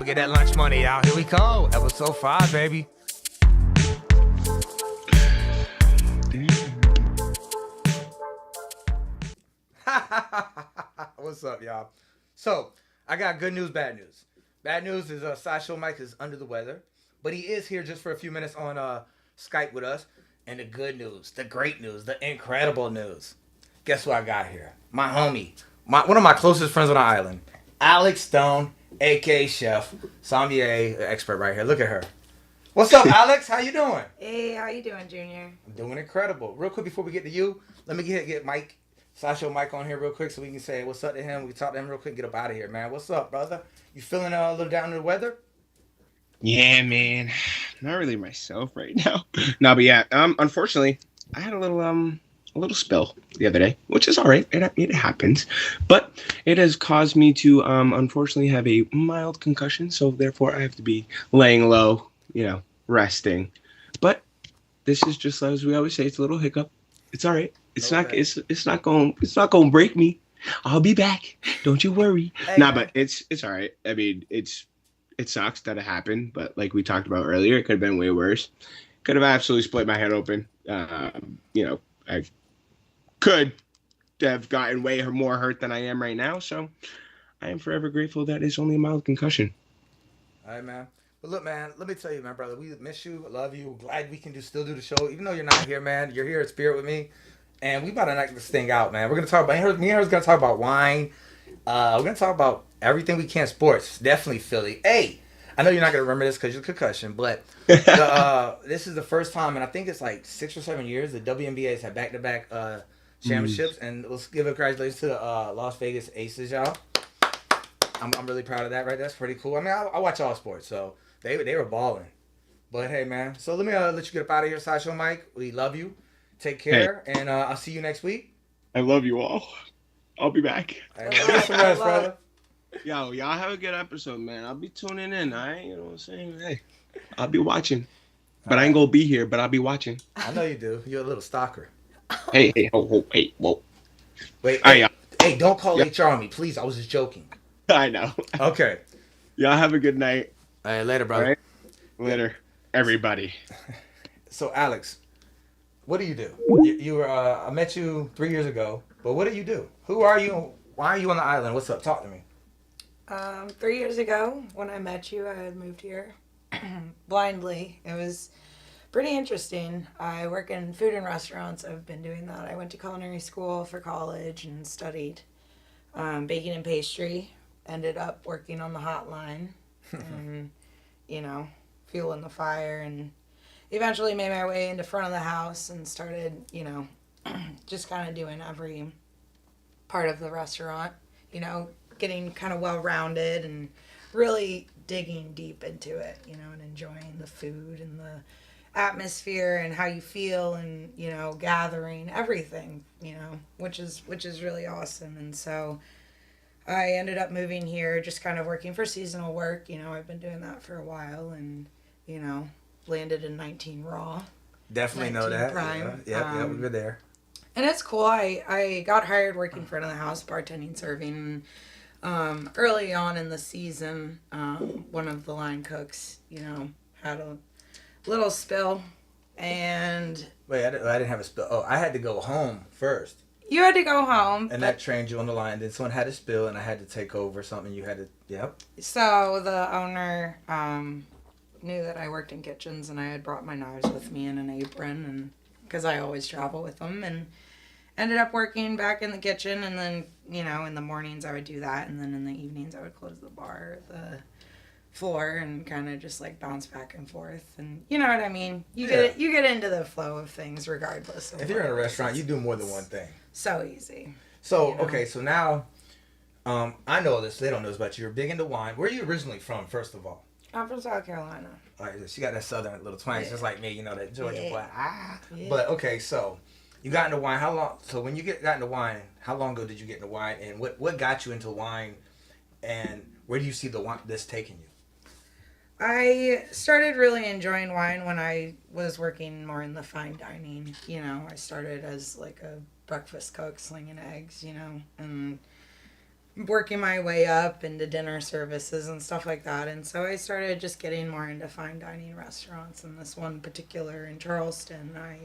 We get that lunch money out. Here we go. Episode 5, baby. What's up, y'all? So, I got good news, bad news. Bad news is Sideshow Mike is under the weather, but he is here just for a few minutes on Skype with us. And the good news, the great news, the incredible news. Guess what I got here? My homie, one of my closest friends on the island, Alex Stone, aka Chef, sommelier expert right here. Look at her. What's up, Alex? How you doing? Hey, how you doing, Junior? I'm doing incredible. Real quick before we get to you, let me get Mike, Sideshow Mike on here real quick so we can say what's up to him. We can talk to him real quick and get up out of here, man. What's up, brother? You feeling a little down in the weather? Yeah, man. Not really myself right now. No, but yeah. Unfortunately, I had a little spill the other day, which is all right. It happens, but it has caused me to unfortunately have a mild concussion. So therefore, I have to be laying low, resting. But this is just as we always say, it's a little hiccup. It's all right. It's not going to break me. I'll be back. Don't you worry. Hey, nah, but it's all right. I mean, it sucks that it happened, but like we talked about earlier, it could have been way worse. Could have absolutely split my head open. I could have gotten way more hurt than I am right now. So I am forever grateful that it's only a mild concussion. All right, man. But look, man, let me tell you, man, brother, we miss you, love you, glad we can still do the show, even though you're not here, man. You're here in spirit with me, and we about to knock this thing out, man. We're gonna talk about me and her's gonna talk about wine. We're gonna talk about everything we can sports. Definitely Philly. Hey, I know you're not gonna remember this because you're concussion, but this is the first time, and I think it's like 6 or 7 years the WNBA has had back-to-back championships, and let's give a congratulations to the Las Vegas Aces, y'all. I'm really proud of that, right? That's pretty cool. I mean, I watch all sports, so they were balling. But hey, man, so let me let you get up out of here, Sideshow Mike. We love you. Take care, and I'll see you next week. I love you all. I'll be back. Hey, man, get some rest, brother. Yo, y'all have a good episode, man. I'll be tuning in. You know what I'm saying? Hey, I'll be watching. But I ain't gonna be here, but I'll be watching. I know you do. You're a little stalker. Hey, whoa. Wait, Hey, hey, don't call HR on me, please. I was just joking. I know. Okay. Y'all have a good night. All right, later, brother. All right? Later, everybody. So, Alex, what do you do? You were I met you 3 years ago, but what do you do? Who are you? Why are you on the island? What's up? Talk to me. 3 years ago, when I met you, I had moved here blindly. It was pretty interesting. I work in food and restaurants. I've been doing that. I went to culinary school for college and studied baking and pastry. Ended up working on the hotline and, fueling the fire, and eventually made my way into front of the house and started, just kind of doing every part of the restaurant, getting kind of well-rounded and really digging deep into it, and enjoying the food and the atmosphere and how you feel and, gathering everything, which is really awesome. And so I ended up moving here, just kind of working for seasonal work. I've been doing that for a while, and, landed in 19 Raw. Definitely know that. Prime. Yeah, we were there. And it's cool. I got hired working front of the house, bartending, serving. Early on in the season, one of the line cooks, had a little spill, and... Wait, I didn't have a spill. Oh, I had to go home first. You had to go home. And that trained you on the line. Then someone had a spill, and I had to take over something. You had to... Yep. So the owner knew that I worked in kitchens, and I had brought my knives with me in an apron, and because I always travel with them, and ended up working back in the kitchen. And then, in the mornings I would do that, and then in the evenings I would close the bar, the floor, and kind of just like bounce back and forth. And you know what I mean? You get into the flow of things regardless of if you're in a restaurant, you do more than one thing. So easy. So, okay, so now, I know this, they don't know this about you. You're big into wine. Where are you originally from, first of all? I'm from South Carolina. All right, she got that southern little twang, just like me, that Georgia boy. Yeah. But, okay, so, you got into wine. How long, so when you got into wine, how long ago did you get into wine? And what got you into wine? And where do you see this taking you? I started really enjoying wine when I was working more in the fine dining. I started as like a breakfast cook, slinging eggs, and working my way up into dinner services and stuff like that. And so I started just getting more into fine dining restaurants. And this one particular in Charleston, I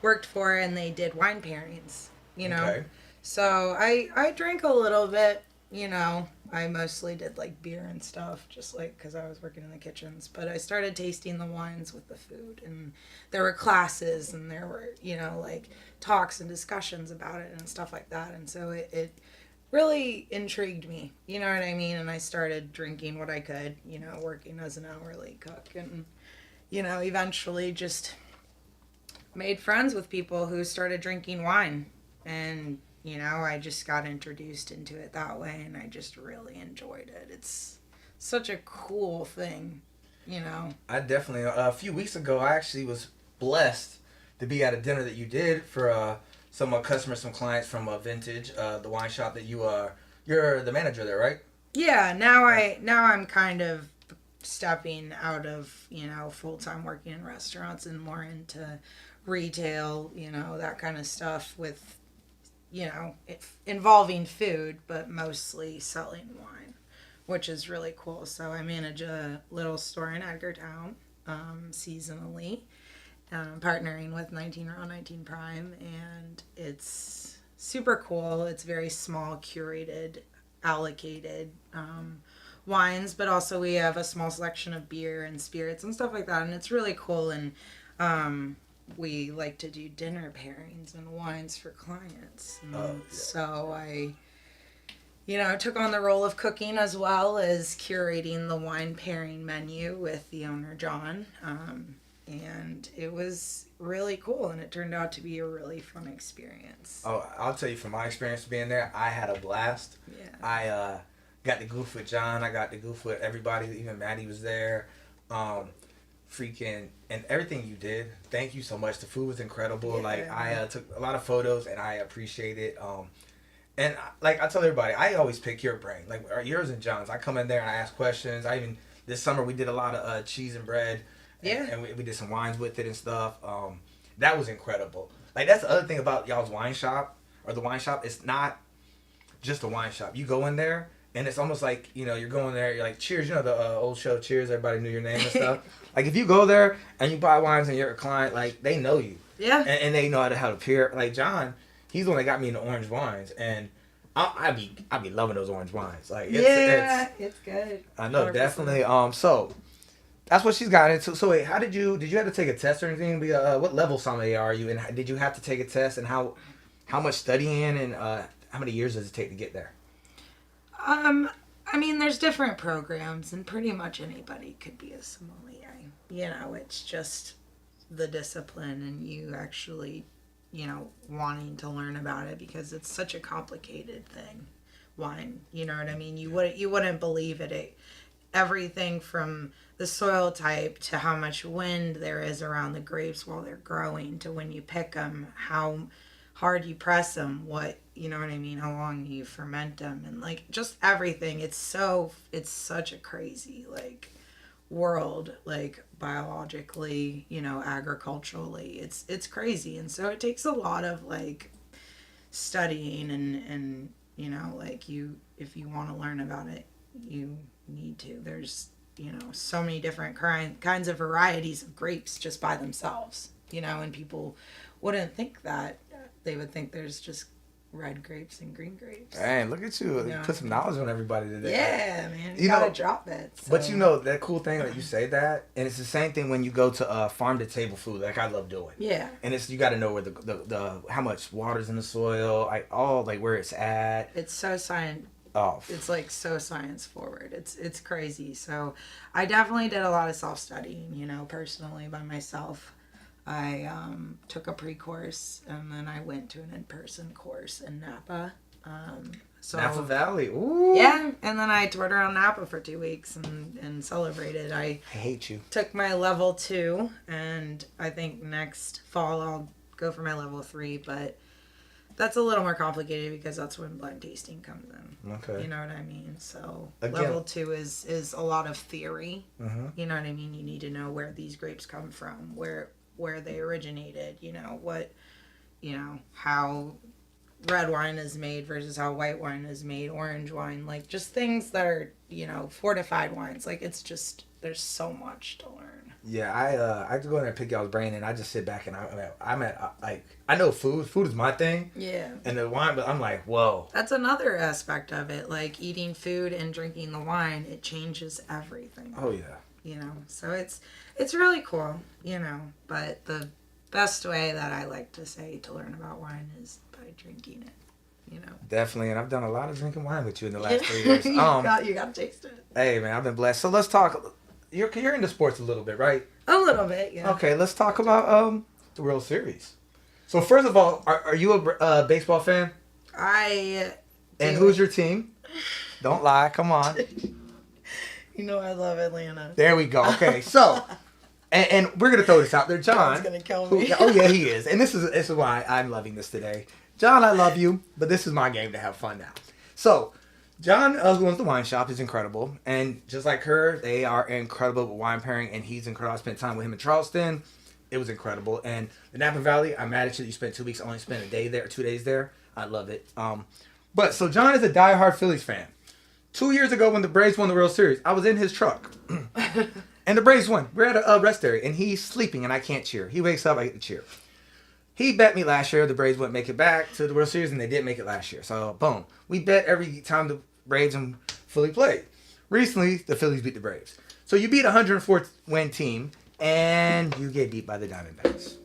worked for, and they did wine pairings, you know. Okay. So I drank a little bit, you know. I mostly did like beer and stuff, just like because I was working in the kitchens. But I started tasting the wines with the food, and there were classes, and there were, you know, like talks and discussions about it and stuff like that. And so it really intrigued me, you know what I mean? And I started drinking what I could, you know, working as an hourly cook, and, you know, eventually just made friends with people who started drinking wine. And, you know, I just got introduced into it that way, and I just really enjoyed it. It's such a cool thing, you know. I definitely, a few weeks ago, I actually was blessed to be at a dinner that you did for some customers, some clients from Vintage, the wine shop that you're the manager there, right? Yeah, now I'm kind of stepping out of, you know, full-time working in restaurants and more into retail, you know, that kind of stuff with, you know, involving food, but mostly selling wine, which is really cool. So I manage a little store in Edgartown, seasonally, partnering with 19 Raw 19 Prime, and it's super cool. It's very small, curated, allocated wines, but also we have a small selection of beer and spirits and stuff like that, and it's really cool. And we like to do dinner pairings and wines for clients. And so I, you know, took on the role of cooking as well as curating the wine pairing menu with the owner, John. And it was really cool, and it turned out to be a really fun experience. Oh, I'll tell you from my experience being there, I had a blast. Yeah. I got to goof with John. I got to goof with everybody. Even Maddie was there. Freaking, and everything you did. Thank you so much. The food was incredible. Yeah. Like I took a lot of photos, and I appreciate it. And like I tell everybody, I always pick your brain. Like yours and John's. I come in there and I ask questions. I even this summer we did a lot of cheese and bread. Yeah. And we did some wines with it and stuff. That was incredible. Like that's the other thing about y'all's wine shop or the wine shop. It's not just a wine shop. You go in there and it's almost like, you know, you're going there. You're like, Cheers. You know the old show Cheers. Everybody knew your name and stuff. Like if you go there and you buy wines and you're a client, like they know you. Yeah. And they know how to pair. Like John, he's the one that got me into orange wines, and I be loving those orange wines. Like it's good. I know 100%. definitely. So. That's what she's got into. So wait, how did you have to take a test or anything? What level sommelier are you, and did you have to take a test, and how much studying and how many years does it take to get there? I mean, there's different programs, and pretty much anybody could be a sommelier. You know, it's just the discipline and you actually, you know, wanting to learn about it because it's such a complicated thing. Wine, you know what I mean? You wouldn't believe it. Everything from the soil type to how much wind there is around the grapes while they're growing to when you pick them, how hard you press them, what, you know what I mean, how long you ferment them, and like just everything. It's such a crazy like world, like biologically, you know, agriculturally. It's crazy, and so it takes a lot of like studying and you know, like if you want to learn about it, you need to. There's, you know, so many different kinds of varieties of grapes just by themselves, you know, and people wouldn't think that. They would think there's just red grapes and green grapes. Dang, look at you. Yeah. Put some knowledge on everybody today. Yeah, man. You You gotta know, drop it. So. But you know, that cool thing that you say that, and it's the same thing when you go to farm to table food, like I love doing. Yeah. And it's you got to know where the how much water's in the soil, like where it's at. It's so science. Oh, It's like so science forward. It's crazy. So I definitely did a lot of self studying, you know, personally by myself. I took a pre-course and then I went to an in-person course in Napa. Napa Valley. Ooh. Yeah, and then I toured around Napa for 2 weeks and celebrated. I hate you. took my level 2, and I think next fall I'll go for my level 3, but that's a little more complicated because that's when blind tasting comes in. Okay. You know what I mean? So Again. level 2 is a lot of theory. Mm-hmm. You know what I mean? You need to know where these grapes come from, where they originated, you know, what, you know, how red wine is made versus how white wine is made, orange wine, like just things that are, fortified wines. Like it's just, there's so much to learn. Yeah, I go in there and pick y'all's brain, and I just sit back and I'm at like I know food is my thing, Yeah. and the wine, but I'm like, whoa. That's another aspect of it. Like eating food and drinking the wine, it changes everything. Oh yeah. So it's really cool, but the best way that I like to say to learn about wine is by drinking it. Definitely, and I've done a lot of drinking wine with you in the last 3 years. you got to taste it. Hey man, I've been blessed. So let's talk. You're into sports a little bit, right? A little bit, yeah. Okay, let's talk about the World Series. So first of all, are you a baseball fan? I. And who's your team? Don't lie. Come on. I love Atlanta. There we go. Okay, so and we're gonna throw this out there, John. John's gonna kill me. Oh yeah, he is. And this is why I'm loving this today. John, I love you, but this is my game to have fun now. So, John, who owns the wine shop, is incredible. And just like her, they are incredible with wine pairing, and he's incredible. I spent time with him in Charleston. It was incredible. And the Napa Valley, I'm mad at you that you spent 2 weeks. I only spent a day there, 2 days there. I love it. But so John is a diehard Phillies fan. 2 years ago when the Braves won the World Series, I was in his truck. And the Braves won. We're at a rest area, and he's sleeping, and I can't cheer. He wakes up, I get to cheer. He bet me last year the Braves wouldn't make it back to the World Series, and they did make it last year. So, boom. We bet every time the Braves and Philly played. Recently, the Phillies beat the Braves. So, you beat a 104-win team, and you get beat by the Diamondbacks.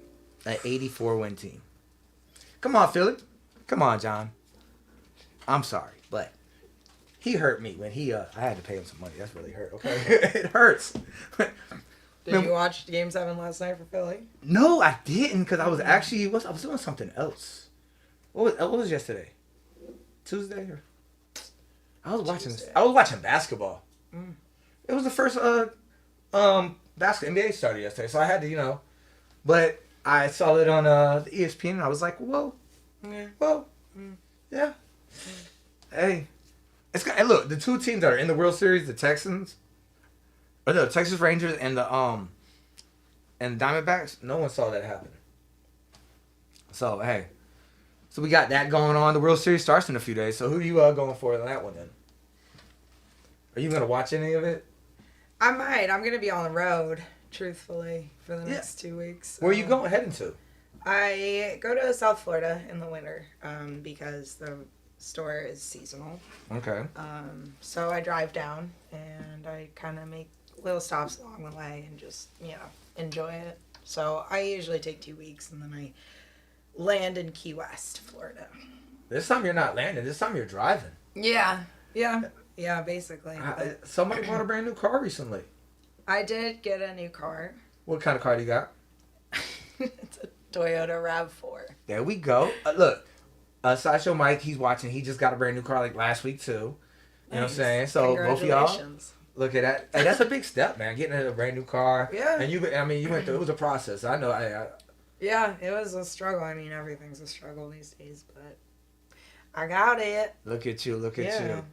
An 84-win team. Come on, Philly. Come on, John. I'm sorry, but he hurt me when I had to pay him some money. That's really hurt, okay? It hurts. Did you watch Game 7 last night for Philly? No, I didn't, because I was actually I was doing something else. What was yesterday? Tuesday? I was watching basketball. Mm. It was the first basketball NBA started yesterday, so I had to, but I saw it on the ESPN, and I was like, whoa, Yeah. whoa, yeah. Hey, and look, the two teams that are in the World Series, the Texans. Or the Texas Rangers and the Diamondbacks, no one saw that happen. So hey, so we got that going on. The World Series starts in a few days. So who are you going for in that one then? Are you gonna watch any of it? I might. I'm gonna be on the road, truthfully, for the next 2 weeks. So. Where are you going heading to? I go to South Florida in the winter because the store is seasonal. Okay. So I drive down and I kind of make little stops along the way and just, enjoy it. So I usually take 2 weeks and then I land in Key West, Florida. This time you're not landing. This time you're driving. Yeah, basically. Somebody bought a brand new car recently. I did get a new car. What kind of car do you got? It's a Toyota RAV4. There we go. Look, Sideshow Mike, he's watching. He just got a brand new car like last week too. You know what I'm saying? So both of y'all. Look at that. Hey, that's a big step, man. Getting a brand new car. Yeah. And you went through, it was a process. I know. Yeah, it was a struggle. I mean, everything's a struggle these days, but I got it. Look at you. You.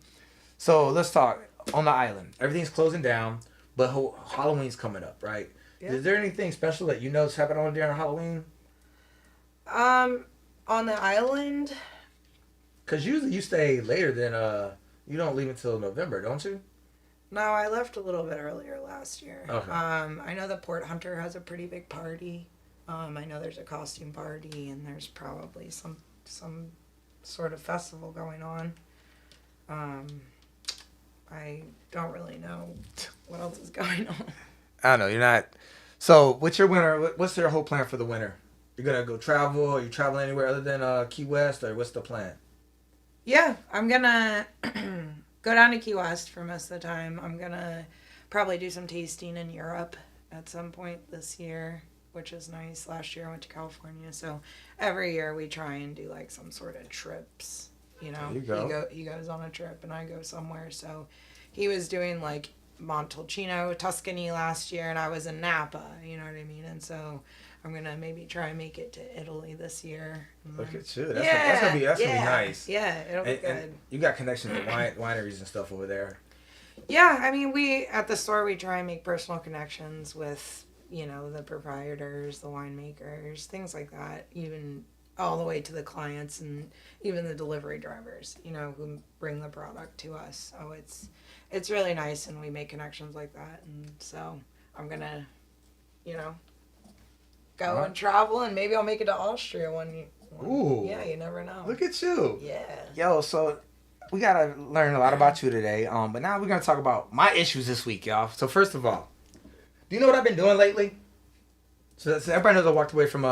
So let's talk on the island. Everything's closing down, but Halloween's coming up, right? Yeah. Is there anything special that is happening on during Halloween? On the island? Because usually you stay later than, you don't leave until November, don't you? No, I left a little bit earlier last year. Okay. I know the Port Hunter has a pretty big party. I know there's a costume party and there's probably some sort of festival going on. I don't really know what else is going on. I know, you're not. So, what's your winter? What's your whole plan for the winter? You're going to go travel? Are you traveling anywhere other than Key West? Or what's the plan? Yeah, I'm going to go down to Key West for most of the time. I'm going to probably do some tasting in Europe at some point this year, which is nice. Last year I went to California. So every year we try and do like some sort of trips. You know, he goes on a trip and I go somewhere. So he was doing like Montalcino, Tuscany last year, and I was in Napa, you know what I mean? And so I'm going to maybe try and make it to Italy this year. Look at you. That's going to be nice. Yeah, it'll be good. And you got connections with wineries and stuff over there. Yeah, I mean, at the store, we try and make personal connections with, you know, the proprietors, the winemakers, things like that. Even all the way to the clients and even the delivery drivers, you know, who bring the product to us. So it's really nice, and we make connections like that. And so I'm gonna, you know, go Huh? and travel, and maybe I'll make it to Austria Ooh. Yeah, you never know. Look at you. Yeah. Yo, so we gotta learn a lot about you today. But now we're gonna talk about my issues this week, y'all. So first of all, do you know what I've been doing lately? So everybody knows I walked away from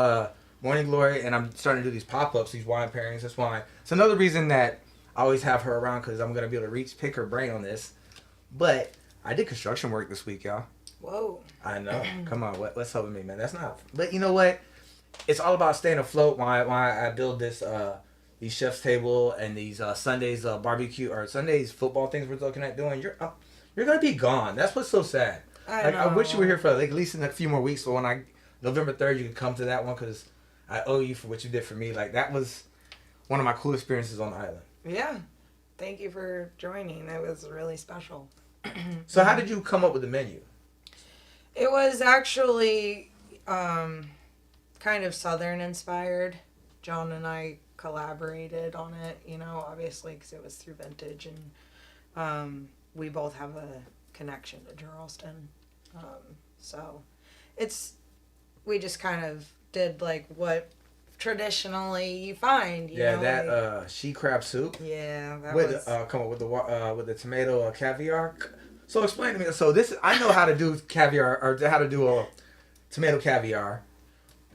Morning Glory, and I'm starting to do these pop-ups, these wine pairings. That's why. It's another reason that I always have her around, because I'm gonna be able to pick her brain on this. But I did construction work this week, y'all. Whoa. I know. Come on, what's up with me, man? That's not. But you know what? It's all about staying afloat. Why I build this these chef's table and these Sundays barbecue or Sundays football things we're looking at doing. You're gonna be gone. That's what's so sad. I wish you were here for like at least in a few more weeks. So when November 3rd, you could come to that one, because I owe you for what you did for me. Like, that was one of my cool experiences on the island. Yeah. Thank you for joining. That was really special. So how did you come up with the menu? It was actually kind of Southern inspired. John and I collaborated on it, you know, obviously, because it was through Vintage, and we both have a connection to Charleston. So we just kind of did like what traditionally you find. You know, that she crab soup. Yeah, that With was. come on with the tomato caviar. So explain to me. So I know how to do caviar, or how to do a tomato caviar,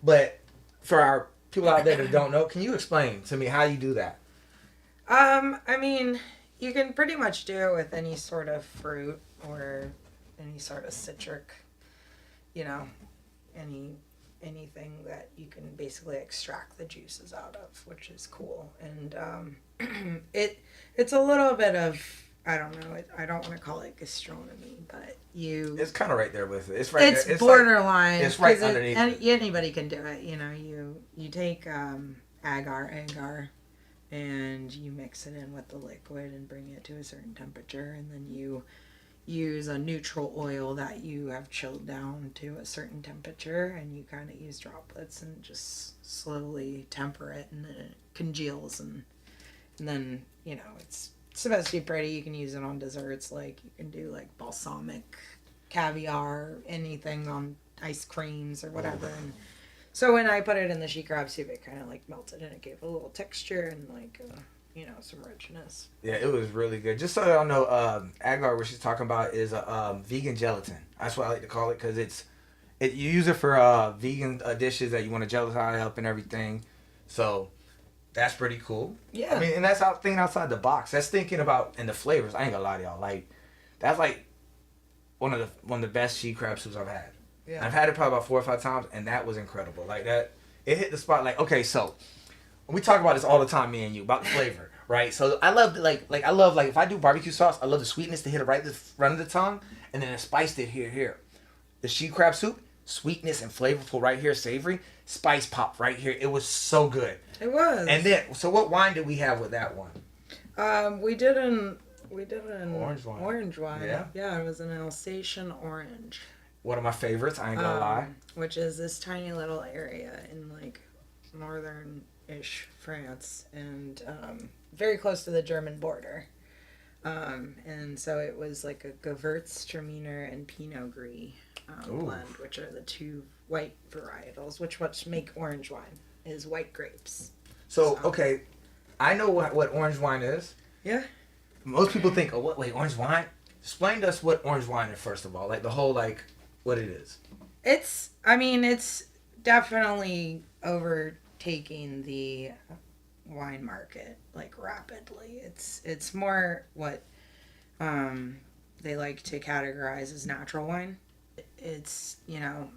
but for our people out there that don't know, can you explain to me how you do that? I mean, you can pretty much do it with any sort of fruit or any sort of citric, you know, anything that you can basically extract the juices out of, which is cool. And it's a little bit of, I don't know, I don't want to call it gastronomy, but It's kind of right there with it. It's right. it's there. It's borderline. Like, it's right 'cause underneath. Anybody can do it. You know, you take agar, and you mix it in with the liquid and bring it to a certain temperature, and then you use a neutral oil that you have chilled down to a certain temperature, and you kind of use droplets and just slowly temper it, and then it congeals, and then, you know, it's supposed to be pretty. You can use it on desserts, like you can do like balsamic caviar, anything on ice creams or whatever. And so when I put it in the she crab soup, it kind of like melted, and it gave a little texture and like you know, some richness. Yeah, it was really good. Just so y'all know, agar, what she's talking about, is vegan gelatin. That's what I like to call it, because you use it for vegan dishes that you want to gelatize up and everything. So that's pretty cool. Yeah. I mean, and that's thinking outside the box. That's thinking about, and the flavors. I ain't gonna lie to y'all. Like, that's like one of the best she crab soups I've had. Yeah. I've had it probably about 4 or 5 times, and that was incredible. Like, that, it hit the spot. Like, okay, so we talk about this all the time, me and you, about the flavor, right? So I love I love if I do barbecue sauce, I love the sweetness to hit it right at the front of the tongue, and then the spice to here. The she crab soup, sweetness and flavorful right here, savory, spice pop right here. It was so good. It was. And then, so what wine did we have with that one? We did an Orange wine. Orange wine. Yeah? Yeah, it was an Alsatian orange. One of my favorites. I ain't gonna lie. Which is this tiny little area in like northern-ish France, and very close to the German border. And so it was like a Gewürztraminer and Pinot Gris blend, which are the two white varietals, which make orange wine, is white grapes. So okay, I know what orange wine is. Yeah. Most people think, oh, wait, orange wine? Explain to us what orange wine is, first of all. Like, the whole, what it is. It's definitely overtaking the wine market, like, rapidly. It's more what they like to categorize as natural wine. It's, you know,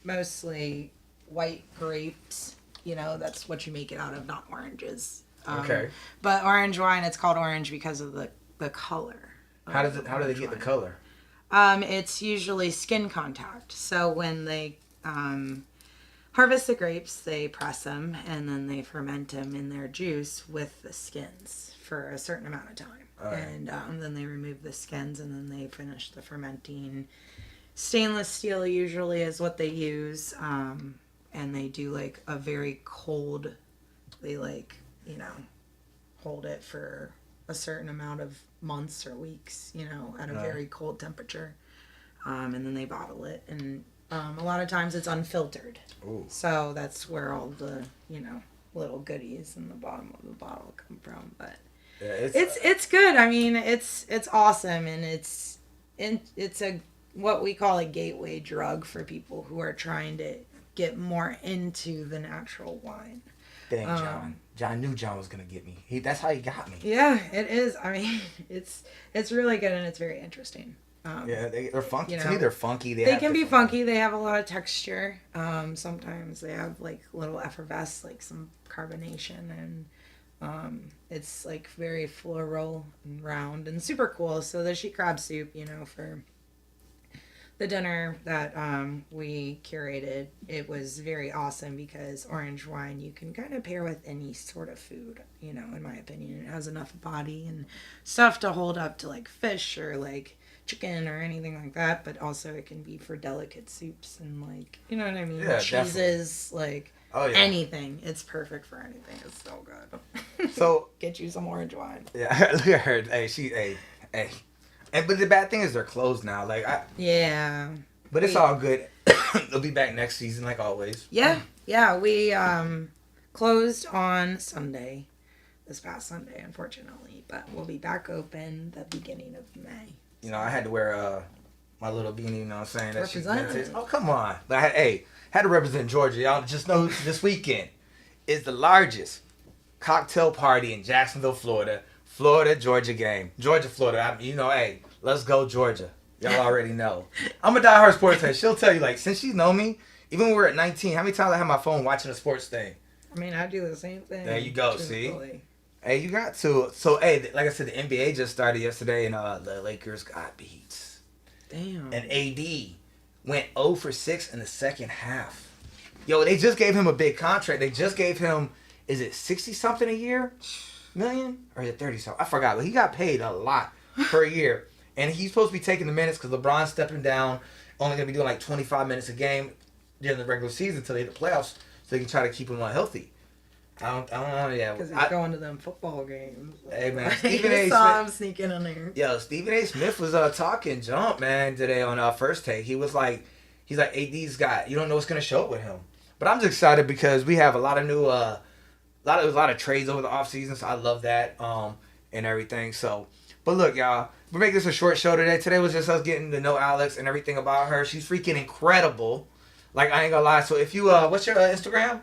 mostly white grapes. You know, that's what you make it out of, not oranges. Okay. But orange wine, it's called orange because of the color. How do they get the color? It's usually skin contact. So when they harvest the grapes, they press them, and then they ferment them in their juice with the skins for a certain amount of time. Right. And then they remove the skins, and then they finish the fermenting. Stainless steel usually is what they use. And they do like a very cold they like, hold it for a certain amount of months or weeks, at a very cold temperature. And then they bottle it. And a lot of times it's unfiltered. Ooh. So that's where all the, little goodies in the bottom of the bottle come from. But Yeah, it's good. I mean, it's awesome, and it's a what we call a gateway drug for people who are trying to get more into the natural wine. Dang, John. John knew John was gonna get me. That's how he got me. Yeah, it is. I mean, it's really good, and it's very interesting. Yeah, they're funky. To know, me, they're funky. They can be funky. They have a lot of texture. Sometimes they have like little effervescence, like some carbonation, and it's like very floral and round and super cool. So the sheet crab soup, for the dinner that we curated, it was very awesome because orange wine you can kind of pair with any sort of food, in my opinion. It has enough body and stuff to hold up to like fish or like chicken or anything like that, but also it can be for delicate soups and like, you know what I mean? Yeah, cheeses, like anything. It's perfect for anything. It's so good. So get you some orange wine. Yeah, look at her. Hey. And but the bad thing is they're closed now. Yeah. But it's all good. They'll be back next season like always. Yeah. We closed on Sunday, this past Sunday, unfortunately, but we'll be back open the beginning of May. I had to wear my little beanie, you know what I'm saying? That she's vintage. Represent. Oh, come on. But had to represent Georgia. Y'all just know this weekend is the largest cocktail party in Jacksonville, Florida. Florida-Georgia game. Georgia-Florida. Let's go Georgia. Y'all already know. I'm a diehard sports fan. She'll tell you, since she know me, even when we're at 19, how many times I have my phone watching a sports thing? I mean, I do the same thing. There you go, truthfully. see? Hey, you got to. So, hey, like I said, the NBA just started yesterday, and the Lakers got beat. Damn. And AD went 0 for 6 in the second half. Yo, they just gave him a big contract. They just gave him, is it 60-something a year? Million? Or is it 30-something? I forgot. But he got paid a lot per year. And he's supposed to be taking the minutes because LeBron's stepping down. Only going to be doing like 25 minutes a game during the regular season until they hit the playoffs so they can try to keep him healthy. I don't know. Yeah, because he's going to them football games. Hey man, Stephen A. saw him sneaking in there. Yo, Stephen A. Smith was talking jump, man, today on First Take. He was like, AD's got, you don't know what's gonna show up with him. But I'm just excited because we have a lot of new, a lot of trades over the offseason, so I love that and everything. So, but look, y'all, we're making this a short show today. Today was just us getting to know Alex and everything about her. She's freaking incredible. Like, I ain't gonna lie. So if you, what's your Instagram?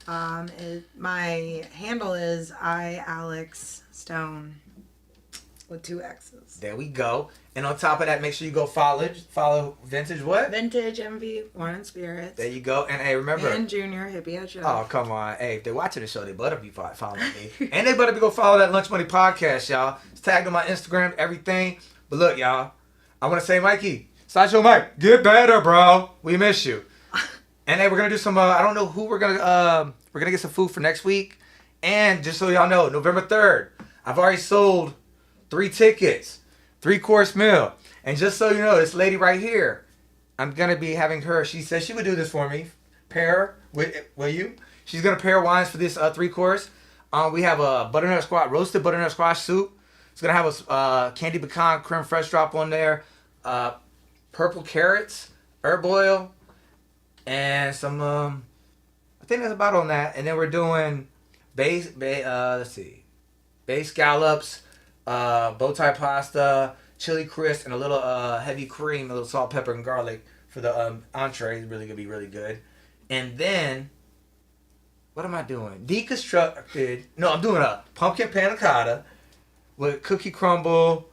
My handle is iAlexStone with 2 X's. There we go. And on top of that, make sure you go follow Vintage what? Vintage MV Wine and Spirits. There you go. And hey, remember. And Junior Hippie at Show. Oh, come on. Hey, if they're watching the show, they better be following me. And they better be go follow that Lunch Money podcast, y'all. It's tagged on my Instagram, everything. But look, y'all, I want to say, Mikey, Sideshow Mike, get better, bro. We miss you. And hey, we're going to do some, I don't know who we're going to get some food for next week. And just so y'all know, November 3rd, I've already sold 3 tickets, 3-course meal. And just so you know, this lady right here, I'm going to be having her, she said she would do this for me. Pair, will you? She's going to pair wines for this 3-course. We have a roasted butternut squash soup. It's going to have a candy pecan creme fresh drop on there. Purple carrots, herb oil, and some, I think that's about on that. And then we're doing base scallops, bow tie pasta, chili crisp, and a little heavy cream, a little salt, pepper, and garlic for the entree. It's really gonna be really good. And then, what am I doing? I'm doing a pumpkin panna cotta with cookie crumble,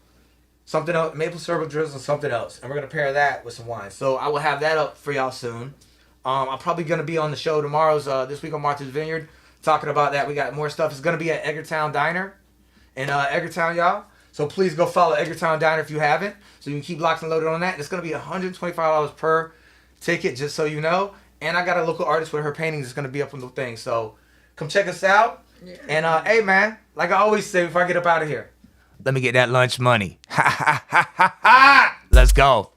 something else, maple syrup drizzle, and something else. And we're gonna pair that with some wine. So I will have that up for y'all soon. I'm probably gonna be on the show tomorrow's this week on Martha's Vineyard talking about that. We got more stuff. It's gonna be at Edgartown Diner in Edgartown, y'all. So please go follow Edgartown Diner if you haven't, so you can keep locked and loaded on that. It's gonna be $125 per ticket, just so you know. And I got a local artist with her paintings that's gonna be up on the thing. So come check us out. Yeah. And hey man, like I always say before I get up out of here, let me get that lunch money. Ha ha ha ha ha. Let's go.